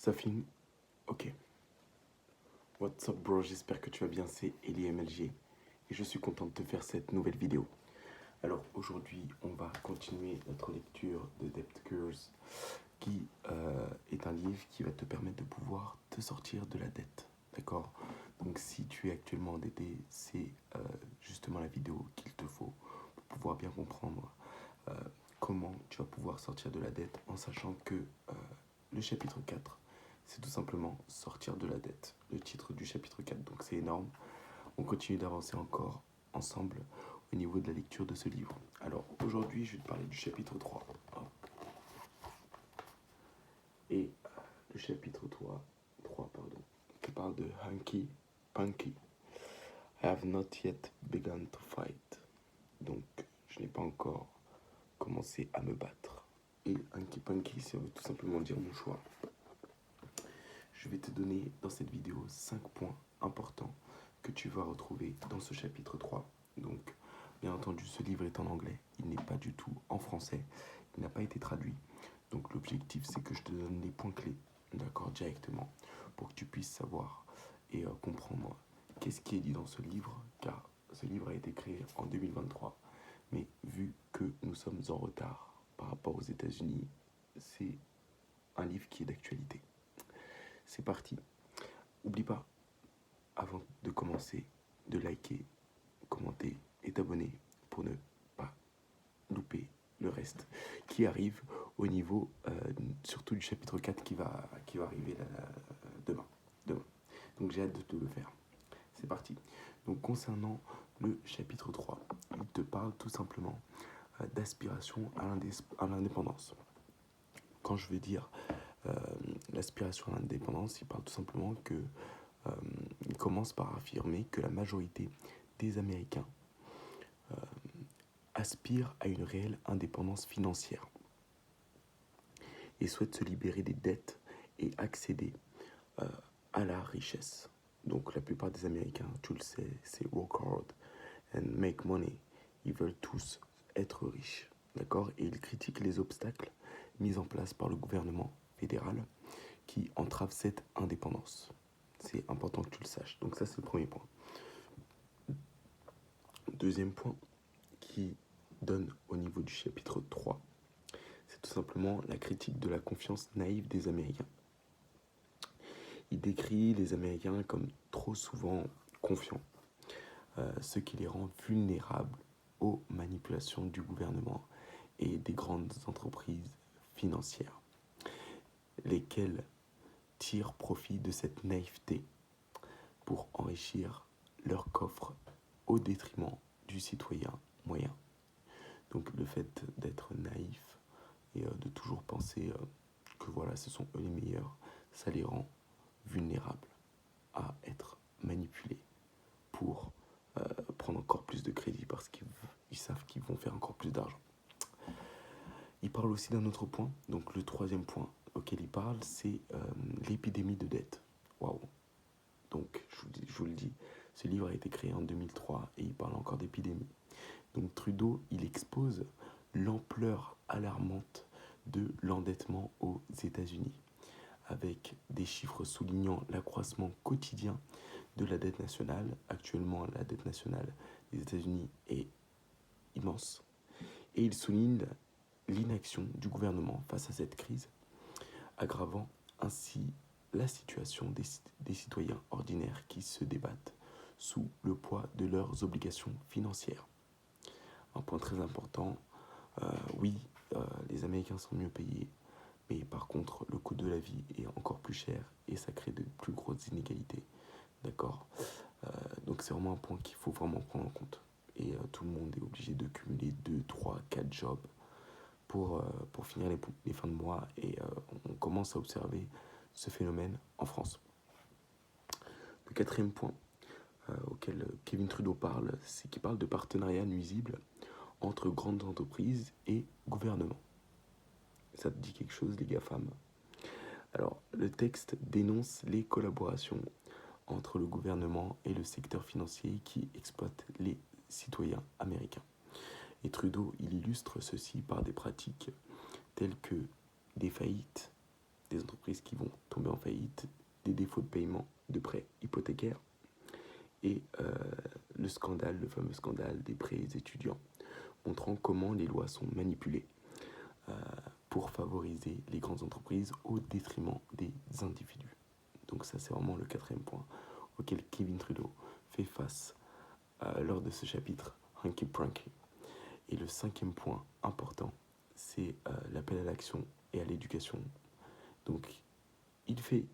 Safin, ok. What's up bro, j'espère que tu vas bien, c'est Eli MLG et je suis content de te faire cette nouvelle vidéo. Alors aujourd'hui, on va continuer notre lecture de Debt Curse qui est un livre qui va te permettre de pouvoir te sortir de la dette. D'accord? Donc si tu es actuellement endetté, c'est justement la vidéo qu'il te faut pour pouvoir bien comprendre comment tu vas pouvoir sortir de la dette en sachant que le chapitre 4, c'est tout simplement sortir de la dette, le titre du chapitre 4, donc c'est énorme. On continue d'avancer encore ensemble au niveau de la lecture de ce livre. Alors aujourd'hui, je vais te parler du chapitre 3. Et le chapitre 3 pardon, qui parle de Hanky Panky. I have not yet begun to fight. Donc, je n'ai pas encore commencé à me battre. Et Hanky Panky, ça veut tout simplement dire mon choix. Je vais te donner dans cette vidéo 5 points importants que tu vas retrouver dans ce chapitre 3. Donc, bien entendu, ce livre est en anglais. Il n'est pas du tout en français. Il n'a pas été traduit. Donc, l'objectif, c'est que je te donne les points clés, d'accord, directement, pour que tu puisses savoir et comprendre qu'est-ce qui est dit dans ce livre, car ce livre a été créé en 2023. Mais vu que nous sommes en retard par rapport aux États-Unis, c'est un livre qui est d'actualité. C'est parti. N'oublie pas, avant de commencer, de liker, commenter et t'abonner pour ne pas louper le reste qui arrive au niveau surtout du chapitre 4 qui va arriver demain. Donc j'ai hâte de te le faire. C'est parti. Donc concernant le chapitre 3, il te parle tout simplement d'aspiration à l'indépendance. Quand je veux dire l'aspiration à l'indépendance, il parle tout simplement que il commence par affirmer que la majorité des Américains aspirent à une réelle indépendance financière et souhaitent se libérer des dettes et accéder à la richesse. Donc la plupart des Américains, tu le sais, c'est work hard and make money. Ils veulent tous être riches, d'accord? Et ils critiquent les obstacles mis en place par le gouvernement fédéral qui entravent cette indépendance. C'est important que tu le saches. Donc ça, c'est le premier point. Deuxième point qui donne au niveau du chapitre 3, c'est tout simplement la critique de la confiance naïve des Américains. Il décrit les Américains comme trop souvent confiants, ce qui les rend vulnérables aux manipulations du gouvernement et des grandes entreprises financières, lesquelles tirent profit de cette naïveté pour enrichir leur coffre au détriment du citoyen moyen. Donc le fait d'être naïf et de toujours penser que voilà, ce sont eux les meilleurs, ça les rend vulnérables à être manipulés pour prendre encore plus de crédit parce qu'ils savent qu'ils vont faire encore plus d'argent. Il parle aussi d'un autre point, donc le troisième point auquel il parle, c'est l'épidémie de dette. Waouh! Donc, je vous le dis, ce livre a été créé en 2003 et il parle encore d'épidémie. Donc Trudeau, il expose l'ampleur alarmante de l'endettement aux États-Unis, avec des chiffres soulignant l'accroissement quotidien de la dette nationale. Actuellement, la dette nationale des États-Unis est immense. Et il souligne l'inaction du gouvernement face à cette crise, aggravant ainsi la situation des citoyens ordinaires qui se débattent sous le poids de leurs obligations financières. Un point très important, oui, les Américains sont mieux payés, mais par contre, le coût de la vie est encore plus cher et ça crée de plus grosses inégalités. D'accord? Donc c'est vraiment un point qu'il faut vraiment prendre en compte. Et tout le monde est obligé de cumuler 2, 3, 4 jobs pour finir les fins de mois. Et on commence à observer ce phénomène en France. Le quatrième point auquel Kevin Trudeau parle, c'est qu'il parle de partenariat nuisible entre grandes entreprises et gouvernements. Ça te dit quelque chose, les GAFAM? Alors, le texte dénonce les collaborations entre le gouvernement et le secteur financier qui exploite les citoyens américains. Et Trudeau, il illustre ceci par des pratiques telles que des faillites des entreprises qui vont tomber en faillite, des défauts de paiement de prêts hypothécaires et le fameux scandale des prêts étudiants, montrant comment les lois sont manipulées pour favoriser les grandes entreprises au détriment des individus. Donc ça, c'est vraiment le 4e point auquel Kevin Trudeau fait face lors de ce chapitre Hanky Pranky. Et le 5e point important, c'est l'appel à l'action et à l'éducation. Donc, il fait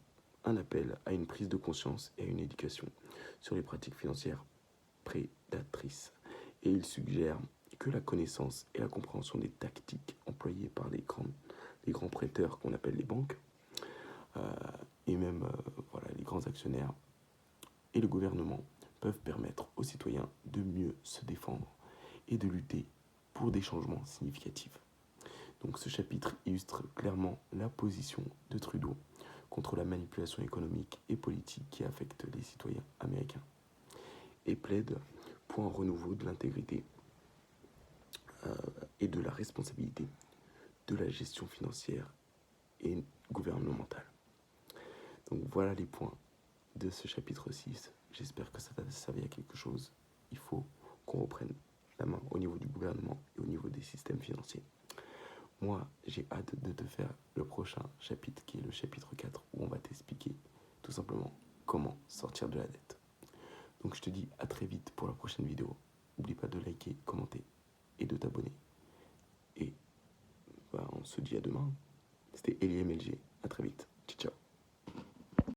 un appel à une prise de conscience et à une éducation sur les pratiques financières prédatrices. Et il suggère que la connaissance et la compréhension des tactiques employées par les grands prêteurs qu'on appelle les banques, et même les grands actionnaires et le gouvernement peuvent permettre aux citoyens de mieux se défendre et de lutter pour des changements significatifs. Donc ce chapitre illustre clairement la position de Trudeau contre la manipulation économique et politique qui affecte les citoyens américains et plaide pour un renouveau de l'intégrité et de la responsabilité de la gestion financière et gouvernementale. Donc voilà les points de ce chapitre 6. J'espère que ça t'a servi à quelque chose. Il faut qu'on reprenne la main au niveau du gouvernement et au niveau des systèmes financiers. Moi, j'ai hâte de te faire le prochain chapitre, qui est le chapitre 4, où on va t'expliquer tout simplement comment sortir de la dette. Donc je te dis à très vite pour la prochaine vidéo. N'oublie pas de liker, commenter et de t'abonner. Et on se dit à demain. C'était Eli MLG. À très vite. Ciao, ciao.